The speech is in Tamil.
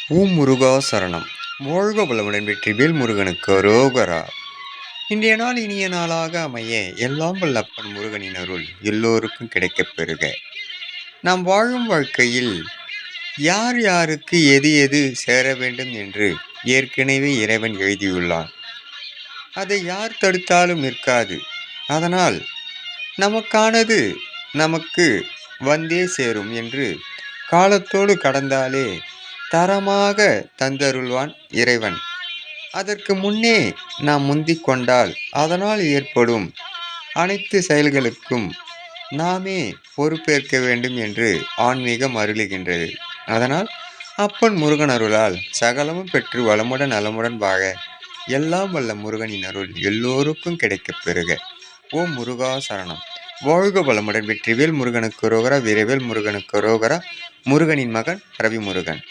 ஓம் முருகா சரணம். வாழ்க வளமுடன் வெற்றிவேல் முருகனுக்கு அரோகரா. இன்றைய நாள் இனிய நாளாக அமைய எல்லாம் வல்ல அப்பன் முருகனின் அருள் எல்லோருக்கும் கிடைக்கப் பெறுக. நாம் வாழும் வாழ்க்கையில் யார் யாருக்கு எது எது சேர வேண்டும் என்று ஏற்கனவே இறைவன் எழுதியுள்ளான். அதை யார் தடுத்தாலும் நிற்காது. அதனால் நமக்கானது நமக்கு வந்தே சேரும் என்று காலத்தோடு கடந்தாலே தரமாக தந்தருள்வான் இறைவன். அதற்கு முன்னே நாம் முந்திக் கொண்டால் அதனால் ஏற்படும் அனைத்து செயல்களுக்கும் நாமே பொறுப்பேற்க வேண்டும் என்று ஆன்மீகம் அருளுகின்றது. அதனால் அப்பன் முருகன் அருளால் சகலமும் பெற்று வளமுடன் நலமுடன் வாழ எல்லாம் வல்ல முருகனின் அருள் எல்லோருக்கும் கிடைக்கப் பெறுக. ஓம் முருகா சரணம். வாழ்க வளமுடன் வெற்றிவேல் முருகனுக்கு அரோகரா. வீரவேல் முருகனுக்கு அரோகரா. முருகனின் மகன் ரவி முருகன்.